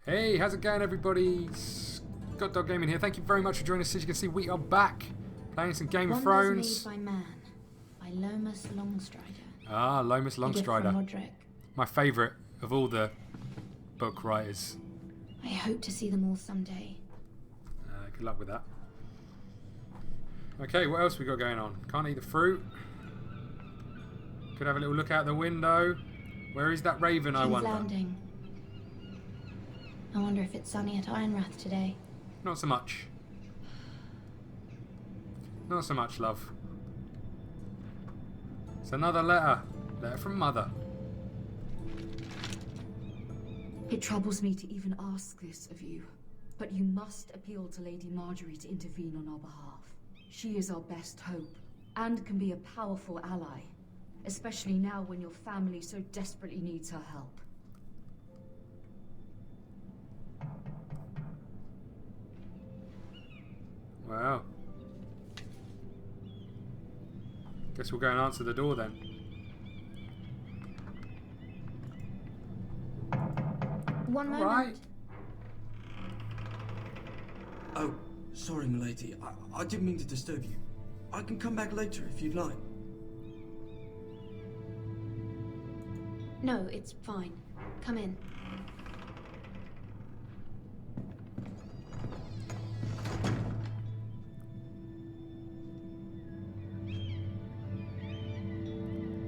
Hey, how's it going, everybody? ScottDogGaming here. Thank you very much for joining us. As you can see, we are back playing some Game of Thrones. Made by Man, by Lomas Longstrider. Ah, Lomas Longstrider. Roderick. My favourite of all the book writers. I hope to see them all someday. Good luck with that. Okay, what else we got going on? Can't eat the fruit. Could have a little look out the window. Where is that raven, I wonder? Landing. I wonder if it's sunny at Ironrath today. Not so much. Not so much, love. It's another letter. Letter from Mother. It troubles me to even ask this of you, but you must appeal to Lady Marjorie to intervene on our behalf. She is our best hope, and can be a powerful ally, especially now when your family so desperately needs her help. Wow. Guess we'll go and answer the door then. One moment. Right. Oh, sorry, milady. I didn't mean to disturb you. I can come back later if you'd like. No, it's fine. Come in.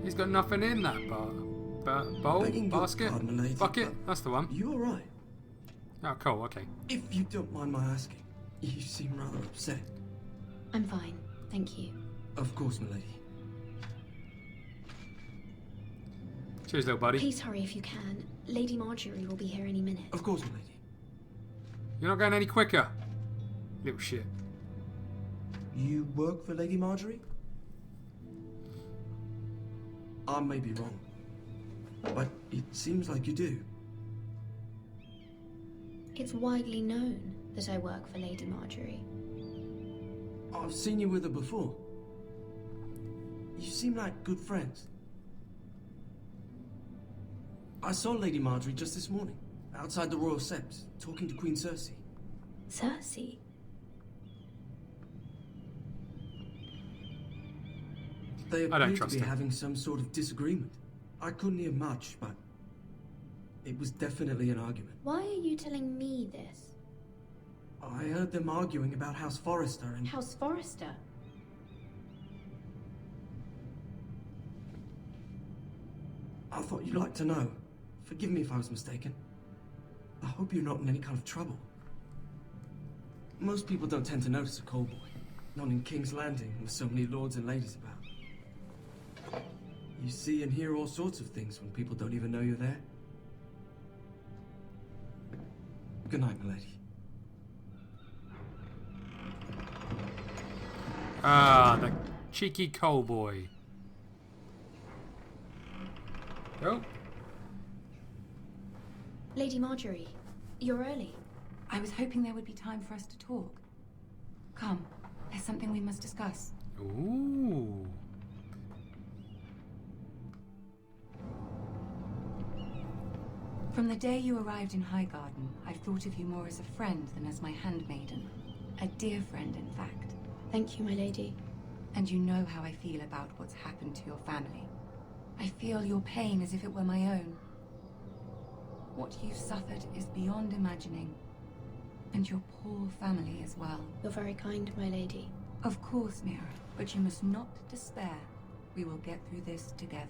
He's got nothing in that bowl, Begging your basket, pardon, milady, bucket. but That's the one. You all right? Oh, cool. Okay. If you don't mind my asking, you seem rather upset. I'm fine, thank you. Of course, milady. Cheers, little buddy. Please hurry if you can. Lady Marjorie will be here any minute. Of course, milady. You're not going any quicker, little shit. You work for Lady Marjorie? I may be wrong, but it seems like you do. It's widely known that I work for Lady Marjorie. I've seen you with her before. You seem like good friends. I saw Lady Marjorie just this morning, outside the Royal Sept, talking to Queen Cersei. Cersei? They I don't appeared to trust be her. having some sort of disagreement. I couldn't hear much, but it was definitely an argument. Why are you telling me this? I heard them arguing about House Forrester and... House Forrester? I thought you'd like to know. Forgive me if I was mistaken. I hope you're not in any kind of trouble. Most people don't tend to notice a call boy. Not in King's Landing, with so many lords and ladies about. You see and hear all sorts of things when people don't even know you're there. Good night, milady. Ah, the cheeky coal boy. Oh. Lady Marjorie, you're early. I was hoping there would be time for us to talk. Come, there's something we must discuss. Ooh. From the day you arrived in Highgarden, I've thought of you more as a friend than as my handmaiden. A dear friend, in fact. Thank you, my lady. And you know how I feel about what's happened to your family. I feel your pain as if it were my own. What you've suffered is beyond imagining. And your poor family as well. You're very kind, my lady. Of course, Mira, but you must not despair. We will get through this together.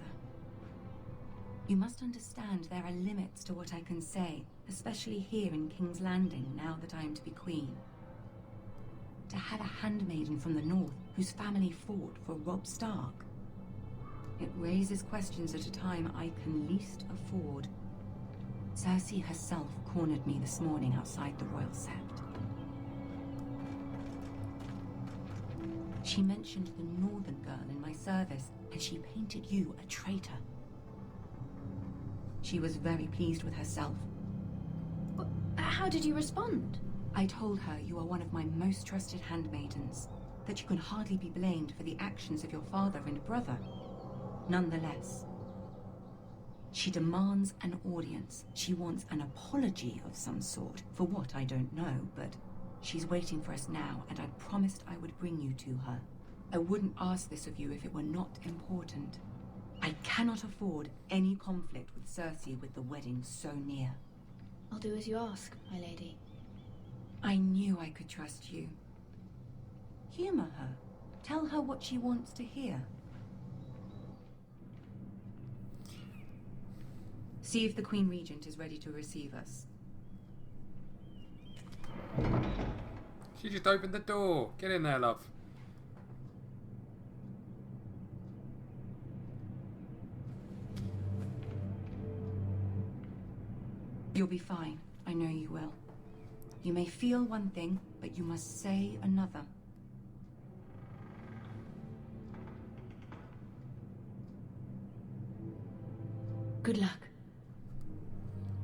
You must understand there are limits to what I can say, especially here in King's Landing, now that I am to be queen. To have a handmaiden from the north whose family fought for Robb Stark. It raises questions at a time I can least afford. Cersei herself cornered me this morning outside the Royal Sept. She mentioned the northern girl in my service, and she painted you a traitor. She was very pleased with herself. How did you respond? I told her you are one of my most trusted handmaidens, that you can hardly be blamed for the actions of your father and brother. Nonetheless, She demands an audience. She wants an apology of some sort. For what, I don't know, but she's waiting for us now, and I promised I would bring you to her. I wouldn't ask this of you if it were not important. I cannot afford any conflict with Cersei with the wedding so near. I'll do as you ask, my lady. I knew I could trust you. Humor her. Tell her what she wants to hear. See if the Queen Regent is ready to receive us. She just opened the door. Get in there, love. You'll be fine. I know you will. You may feel one thing, but you must say another. Good luck.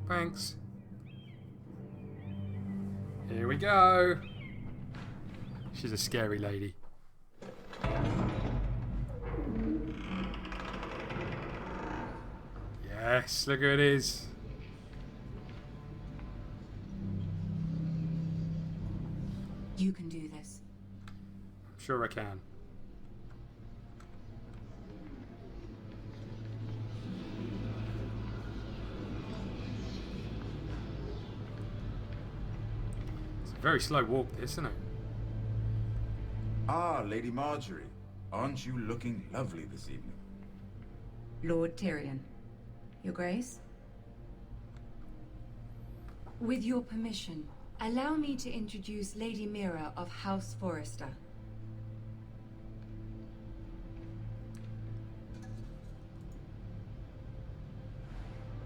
Thanks. Here we go. She's a scary lady. Yes, look who it is. You can do this. I'm sure I can. It's a very slow walk, this, isn't it? Ah, Lady Marjorie. Aren't you looking lovely this evening? Lord Tyrion. Your Grace? With your permission, allow me to introduce Lady Mira of House Forrester.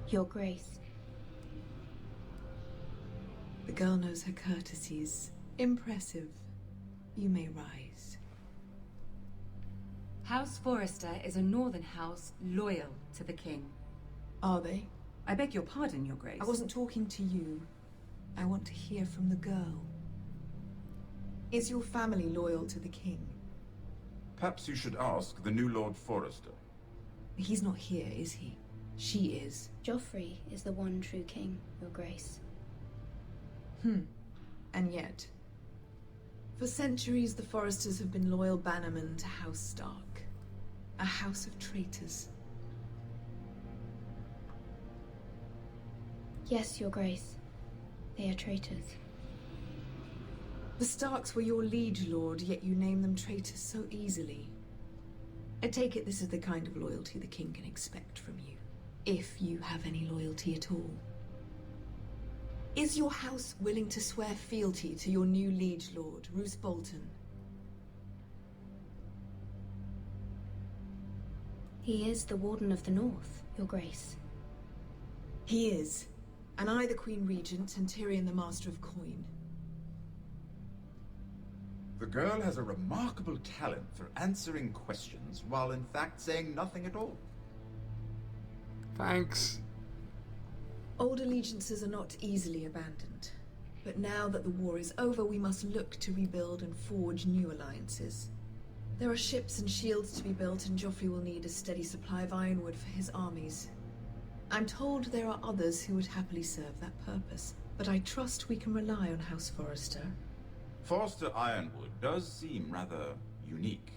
Your Grace. The girl knows her courtesies. Impressive. You may rise. House Forrester is a northern house loyal to the king. Are they? I beg your pardon, Your Grace. I wasn't talking to you. I want to hear from the girl. Is your family loyal to the king? Perhaps you should ask the new Lord Forrester. He's not here, is he? She is. Joffrey is the one true king, Your Grace. And yet, for centuries the Forresters have been loyal bannermen to House Stark. A house of traitors. Yes, Your Grace. They are traitors. The Starks were your liege lord, yet you name them traitors so easily. I take it this is the kind of loyalty the king can expect from you. If you have any loyalty at all. Is your house willing to swear fealty to your new liege lord, Roose Bolton? He is the Warden of the North, Your Grace. He is. And I the Queen Regent and Tyrion the Master of Coin. The girl has a remarkable talent for answering questions while in fact saying nothing at all. Thanks. Old allegiances are not easily abandoned. But now that the war is over, we must look to rebuild and forge new alliances. There are ships and shields to be built, and Joffrey will need a steady supply of ironwood for his armies. I'm told there are others who would happily serve that purpose, but I trust we can rely on House Forrester. Forster Ironwood does seem rather unique.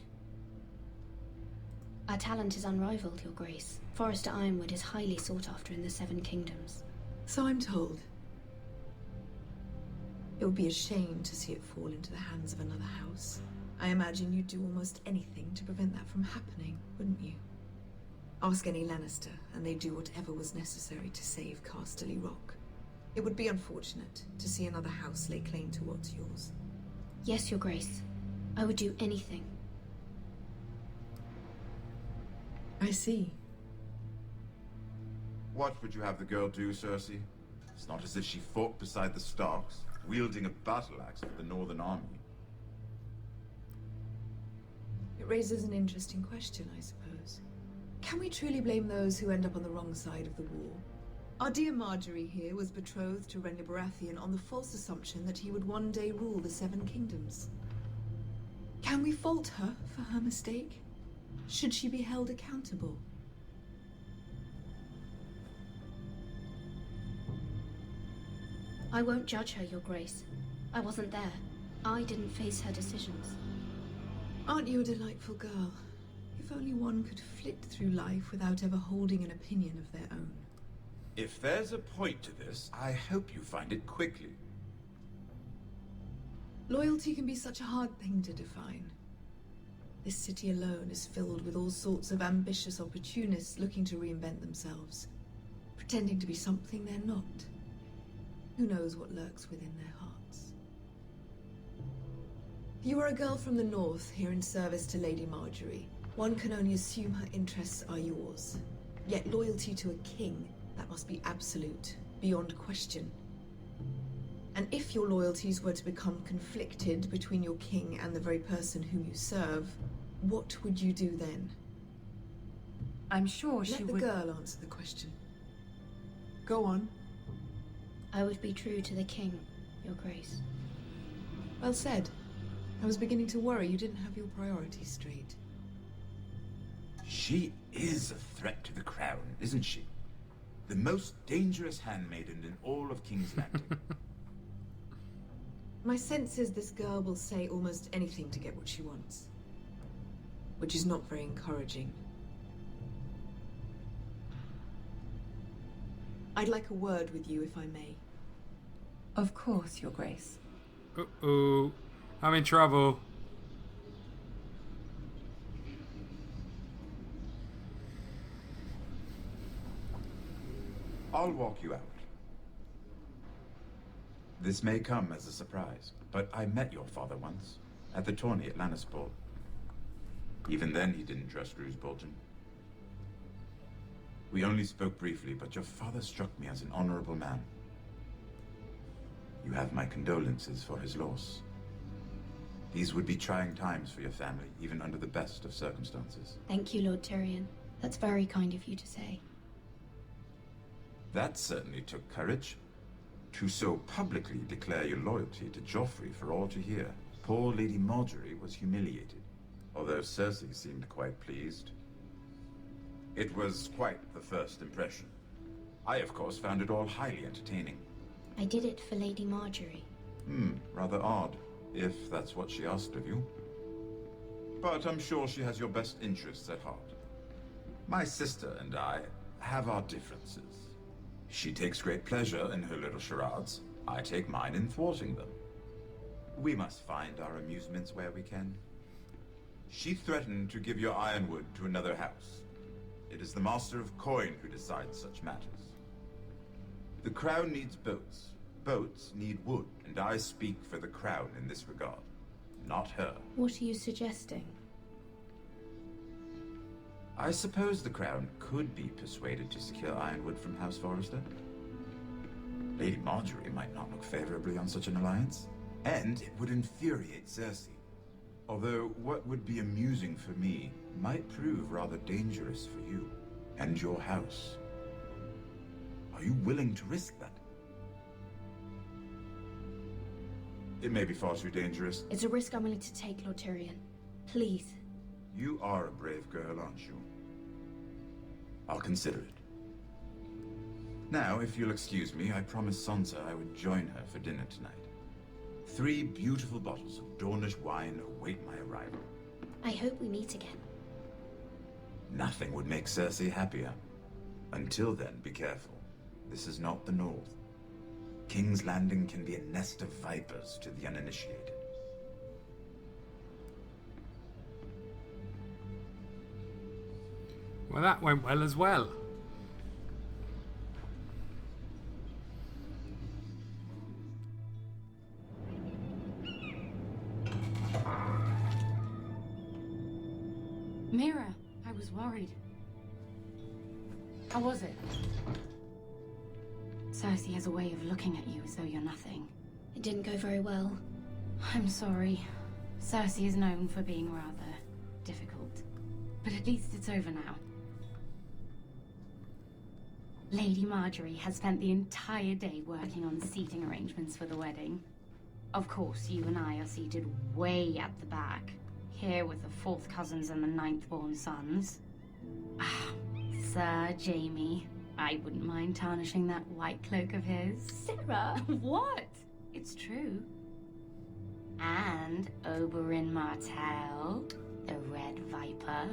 Our talent is unrivaled, Your Grace. Forrester Ironwood is highly sought after in the Seven Kingdoms. So I'm told. It would be a shame to see it fall into the hands of another house. I imagine you'd do almost anything to prevent that from happening, wouldn't you? Ask any Lannister, and they'd do whatever was necessary to save Casterly Rock. It would be unfortunate to see another house lay claim to what's yours. Yes, Your Grace. I would do anything. I see. What would you have the girl do, Cersei? It's not as if she fought beside the Starks, wielding a battle axe for the Northern Army. It raises an interesting question, I suppose. Can we truly blame those who end up on the wrong side of the war? Our dear Marjorie here was betrothed to Renly Baratheon on the false assumption that he would one day rule the Seven Kingdoms. Can we fault her for her mistake? Should she be held accountable? I won't judge her, Your Grace. I wasn't there. I didn't face her decisions. Aren't you a delightful girl? If only one could flit through life without ever holding an opinion of their own. If there's a point to this, I hope you find it quickly. Loyalty can be such a hard thing to define. This city alone is filled with all sorts of ambitious opportunists looking to reinvent themselves, pretending to be something they're not. Who knows what lurks within their hearts? You are a girl from the north, here in service to Lady Marjorie. One can only assume her interests are yours. Yet loyalty to a king, that must be absolute, beyond question. And if your loyalties were to become conflicted between your king and the very person whom you serve, what would you do then? I'm sure she Let the would... girl answer the question. Go on. I would be true to the king, Your Grace. Well said. I was beginning to worry you didn't have your priorities straight. She is a threat to the crown, isn't she? The most dangerous handmaiden in all of King's Landing. My sense is this girl will say almost anything to get what she wants. Which is not very encouraging. I'd like a word with you, if I may. Of course, Your Grace. Uh-oh. I'm in trouble. I'll walk you out. This may come as a surprise, but I met your father once, at the tourney at Lannisport. Even then, he didn't trust Roose Bolton. We only spoke briefly, but your father struck me as an honorable man. You have my condolences for his loss. These would be trying times for your family, even under the best of circumstances. Thank you, Lord Tyrion. That's very kind of you to say. That certainly took courage. To so publicly declare your loyalty to Joffrey for all to hear. Poor Lady Marjorie was humiliated, although Cersei seemed quite pleased. It was quite the first impression. I, of course, found it all highly entertaining. I did it for Lady Marjorie. Rather odd, if that's what she asked of you. But I'm sure she has your best interests at heart. My sister and I have our differences. She takes great pleasure in her little charades. I take mine in thwarting them. We must find our amusements where we can. She threatened to give your ironwood to another house. It is the Master of Coin who decides such matters. The crown needs boats. Boats need wood, and I speak for the crown in this regard, not her. What are you suggesting? I suppose the crown could be persuaded to secure ironwood from House Forrester. Lady Marjorie might not look favorably on such an alliance, and it would infuriate Cersei. Although what would be amusing for me might prove rather dangerous for you and your house. Are you willing to risk that? It may be far too dangerous. It's a risk I'm willing to take, Lord Tyrion. Please. You are a brave girl, aren't you? I'll consider it. Now, if you'll excuse me, I promised Sansa I would join her for dinner tonight. 3 beautiful bottles of Dornish wine await my arrival. I hope we meet again. Nothing would make Cersei happier. Until then, be careful. This is not the North. King's Landing can be a nest of vipers to the uninitiated. Well, that went well as well. Mira, I was worried. How was it? Cersei has a way of looking at you as though you're nothing. It didn't go very well. I'm sorry. Cersei is known for being rather difficult. But at least it's over now. Lady Marjorie has spent the entire day working on seating arrangements for the wedding. Of course, you and I are seated way at the back, here with the 4th cousins and the 9th born sons. Ah, Sir Jaime, I wouldn't mind tarnishing that white cloak of his. Sarah! What? It's true. And Oberyn Martell, the Red Viper.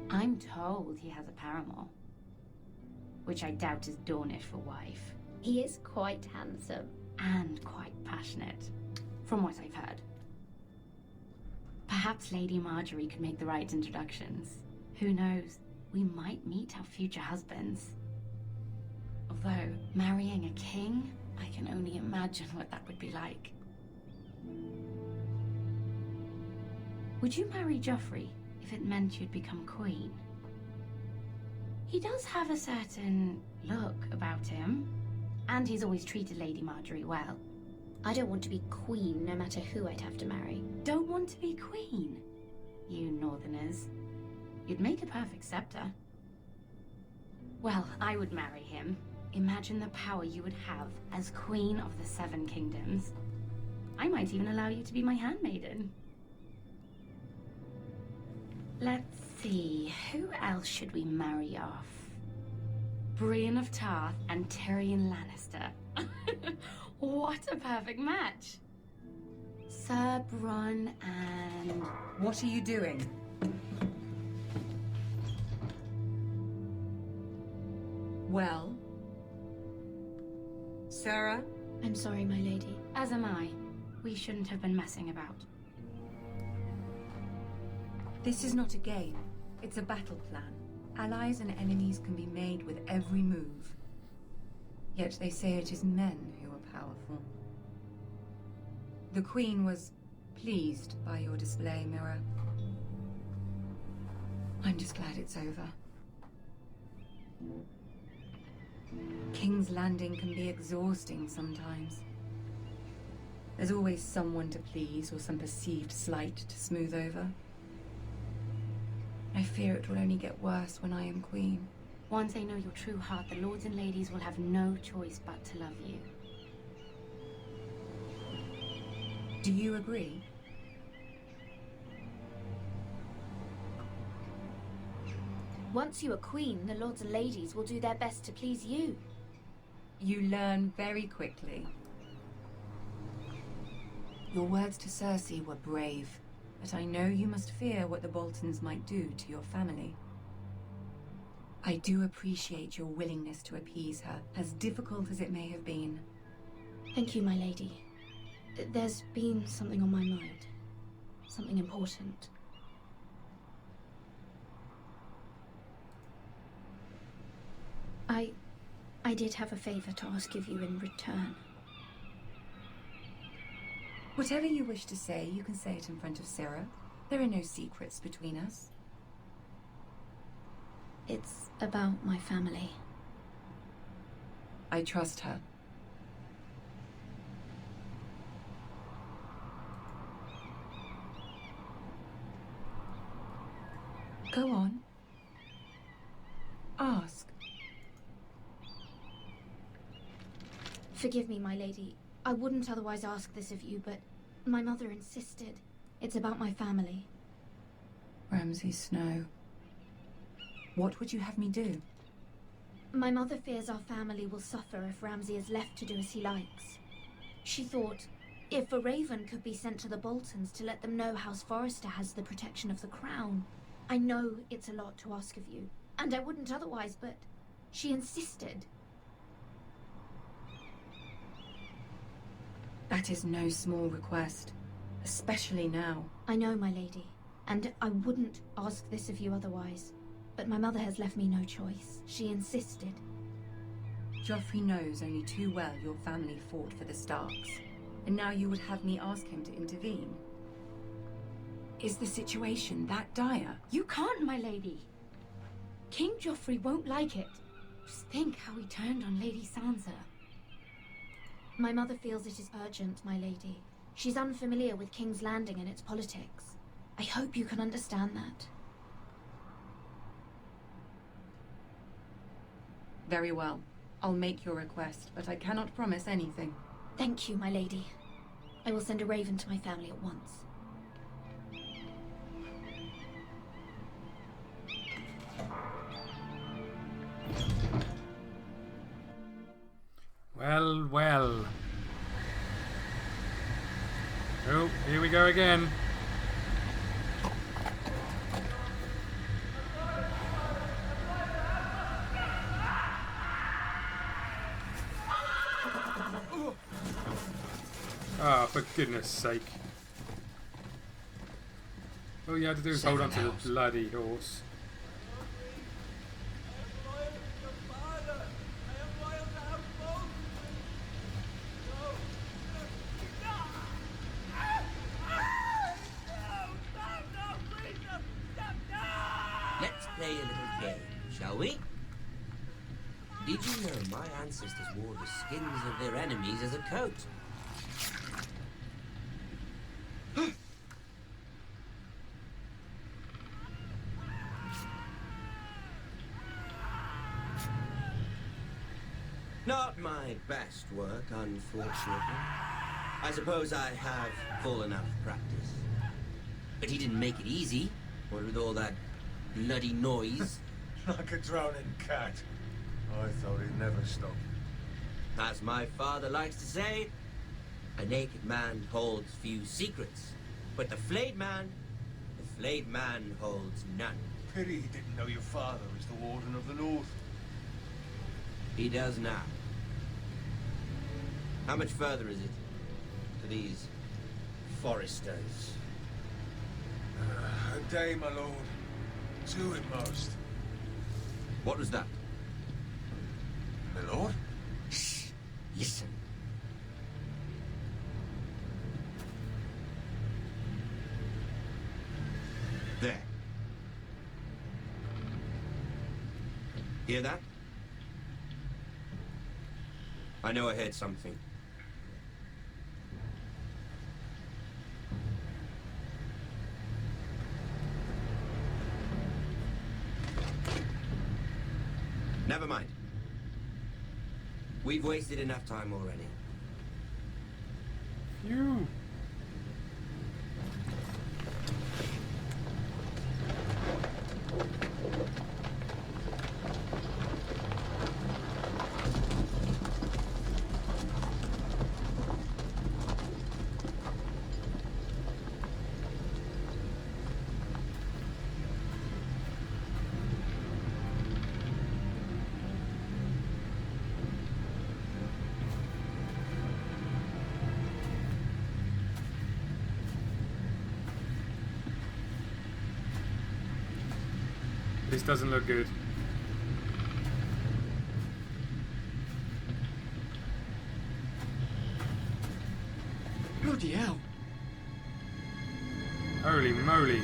I'm told he has a paramour, which I doubt is Dornish for wife. He is quite handsome. And quite passionate, from what I've heard. Perhaps Lady Marjorie could make the right introductions. Who knows? We might meet our future husbands. Although, marrying a king, I can only imagine what that would be like. Would you marry Joffrey if it meant you'd become queen? He does have a certain look about him, and he's always treated Lady Marjorie well. I don't want to be queen no matter who I'd have to marry. Don't want to be queen? You Northerners. You'd make a perfect scepter. Well, I would marry him. Imagine the power you would have as Queen of the Seven Kingdoms. I might even allow you to be my handmaiden. Let's see, who else should we marry off? Brienne of Tarth and Tyrion Lannister. What a perfect match. Sir Bronn and... What are you doing? Well? Sarah? I'm sorry, my lady. As am I. We shouldn't have been messing about. This is not a game. It's a battle plan. Allies and enemies can be made with every move. Yet they say it is men who are powerful. The Queen was pleased by your display, Mira. I'm just glad it's over. King's Landing can be exhausting sometimes. There's always someone to please or some perceived slight to smooth over. I fear it will only get worse when I am queen. Once they know your true heart, the lords and ladies will have no choice but to love you. Do you agree? Once you are queen, the lords and ladies will do their best to please you. You learn very quickly. Your words to Cersei were brave, but I know you must fear what the Boltons might do to your family. I do appreciate your willingness to appease her, as difficult as it may have been. Thank you, my lady. There's been something on my mind. Something important. I did have a favor to ask of you in return. Whatever you wish to say, you can say it in front of Sarah. There are no secrets between us. It's about my family. I trust her. Go on. Ask. Forgive me, my lady. I wouldn't otherwise ask this of you, but my mother insisted. It's about my family. Ramsay Snow. What would you have me do? My mother fears our family will suffer if Ramsay is left to do as he likes. She thought, if a raven could be sent to the Boltons to let them know House Forrester has the protection of the crown. I know it's a lot to ask of you, and I wouldn't otherwise, but she insisted. That is no small request, especially now. I know, my lady, and I wouldn't ask this of you otherwise. But my mother has left me no choice. She insisted. Joffrey knows only too well your family fought for the Starks, and now you would have me ask him to intervene. Is the situation that dire? You can't, my lady. King Joffrey won't like it. Just think how he turned on Lady Sansa. My mother feels it is urgent, my lady. She's unfamiliar with King's Landing and its politics. I hope you can understand that. Very well. I'll make your request, but I cannot promise anything. Thank you, my lady. I will send a raven to my family at once. Well, well. Oh, here we go again. Ah, for goodness sake. All you had to do was hold on to the bloody horse. Let's play a little game, shall we? Did you know my ancestors wore the skins of their enemies as a coat? Not my best work, unfortunately. I suppose I have full enough practice. But he didn't make it easy, what with all that bloody noise. Like a drowning cat. I thought he'd never stop. As my father likes to say, a naked man holds few secrets. But the flayed man holds none. Pity he didn't know your father was the Warden of the North. He does now. How much further is it to these foresters? A day, my lord. 2 at most. What was that? My lord? Shh! Listen. There. Hear that? I know I heard something. Never mind. We've wasted enough time already. Phew. This doesn't look good. Bloody hell. Holy moly.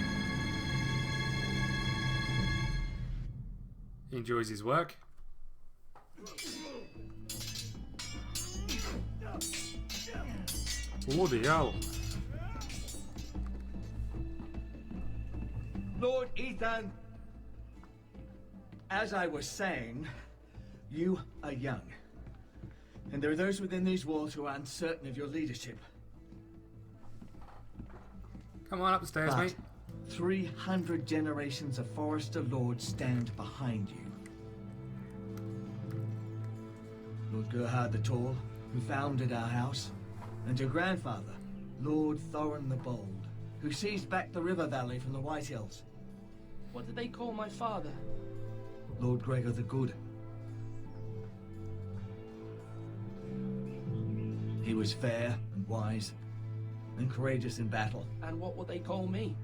He enjoys his work. What the hell? Lord Ethan, as I was saying, you are young. And there are those within these walls who are uncertain of your leadership. Come on up the stairs, But mate. 300 generations of Forester Lords stand behind you. Lord Gerhard the Tall, who founded our house, and your grandfather, Lord Thorin the Bold, who seized back the river valley from the White Hills. What did they call my father? Lord Gregor the Good. He was fair and wise and courageous in battle. And what will they call me?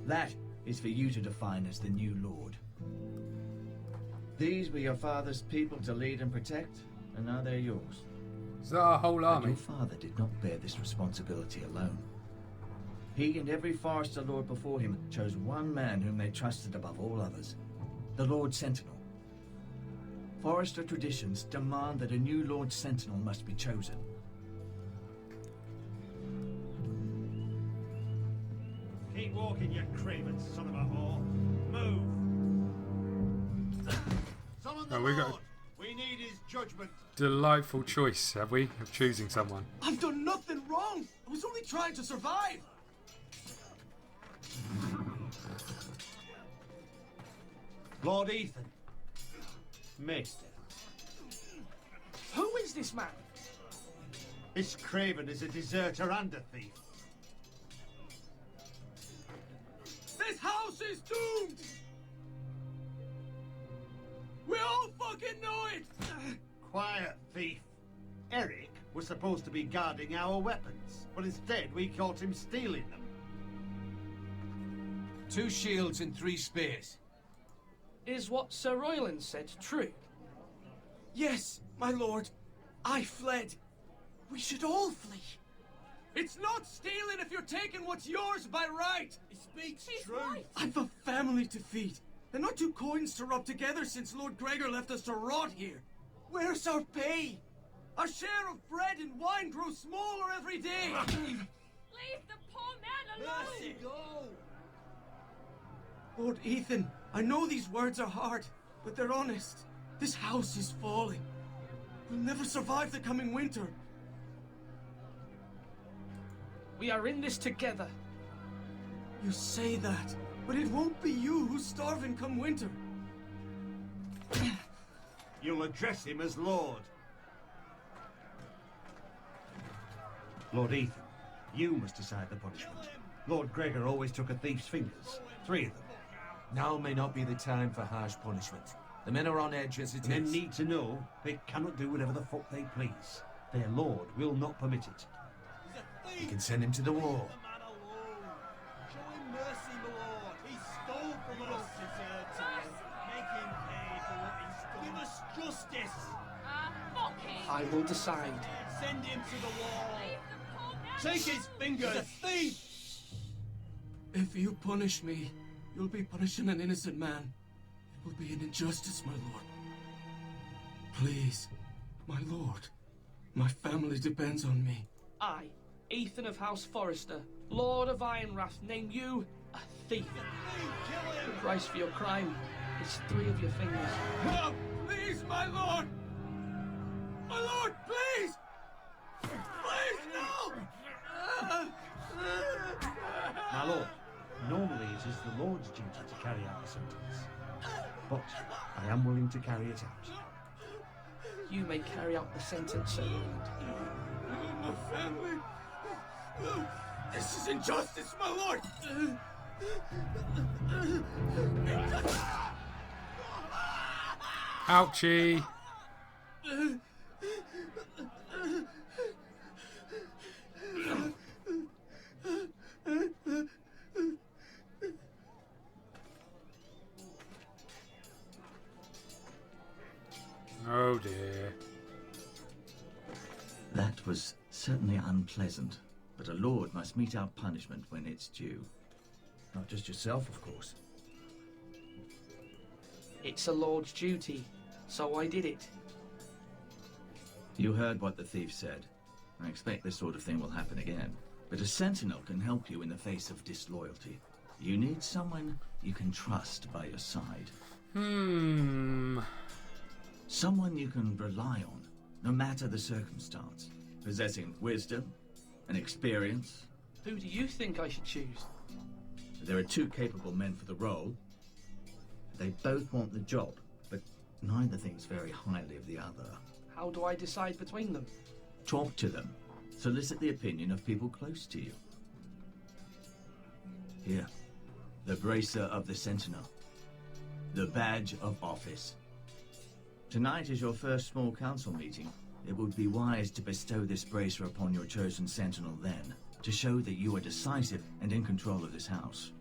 That is for you to define as the new Lord. These were your father's people to lead and protect, and now they're yours. Is that our whole But army? your father did not bear this responsibility alone. He and every Forester Lord before him chose one man whom they trusted above all others, the Lord Sentinel. Forester traditions demand that a new Lord Sentinel must be chosen. Keep walking, you craven son of a whore. Move! Summon the Oh, we got Lord! We need his judgment. delightful choice, have we, of choosing someone. I've done nothing wrong. I was only trying to survive. Lord Ethan. Mixed it. Who is this man? This Craven is a deserter and a thief. This house is doomed! We all fucking know it! Quiet, thief. Eric was supposed to be guarding our weapons, but instead we caught him stealing them. 2 shields and 3 spears. Is what Sir Royland said true? Yes, my lord. I fled. We should all flee. It's not stealing if you're taking what's yours by right! He speaks truth. I've a family to feed, and not 2 coins to rub together since Lord Gregor left us to rot here. Where's our pay? Our share of bread and wine grows smaller every day! Leave the poor man alone! Mercy, go! Lord Ethan, I know these words are hard, but they're honest. This house is falling. We'll never survive the coming winter. We are in this together. You say that, but it won't be you who's starving come winter. You'll address him as Lord. Lord Ethan, you must decide the punishment. Lord Gregor always took a thief's fingers. 3 of them. Now may not be the time for harsh punishment. The men are on edge as it Men is. need to know they cannot do whatever the fuck they please. Their lord will not permit it. You can send him to the wall. Show him mercy, my lord. He stole from us. Make him pay for what he stole. Give us justice. Fuck him! I will decide. Send him to the wall. Leave the poor man Take his fingers. He's a thief. If you punish me, you'll be punishing an innocent man. It will be an injustice, my lord. Please, my lord. My family depends on me. I, Ethan of House Forrester, Lord of Ironrath, name you a thief. The price for your crime is 3 of your fingers. No, please, my lord! My lord, please! Please, no! My lord, normally it is the Lord's duty to carry out the sentence. But I am willing to carry it out. You may carry out the sentence, Sir Roland. My family. This is injustice, my lord! Ouchie. Oh dear. That was certainly unpleasant, but a lord must mete out punishment when it's due. Not just yourself, of course. It's a lord's duty, so I did it. You heard what the thief said. I expect this sort of thing will happen again. But a sentinel can help you in the face of disloyalty. You need someone you can trust by your side. Someone you can rely on, no matter the circumstance. Possessing wisdom and experience. Who do you think I should choose? There are 2 capable men for the role. They both want the job, but neither thinks very highly of the other. How do I decide between them? Talk to them. Solicit the opinion of people close to you. Here, the bracer of the Sentinel. The badge of office. Tonight is your first small council meeting. It would be wise to bestow this bracer upon your chosen Sentinel then, to show that you are decisive and in control of this house.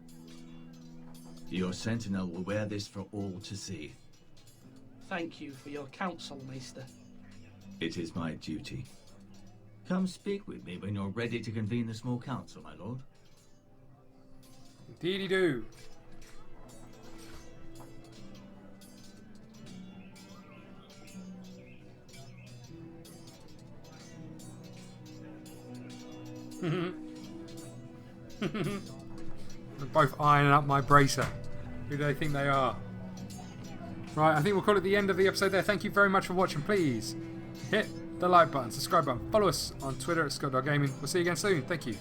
Your Sentinel will wear this for all to see. Thank you for your counsel, Maester. It is my duty. Come speak with me when you're ready to convene the small council, my lord. Indeedy do. They're both ironing up my bracer. Who do they think they are? Right, I think we'll call it the end of the episode there. Thank you very much for watching. Please hit the like button, subscribe button, follow us on Twitter at ScottDogGaming. We'll see you again soon. Thank you.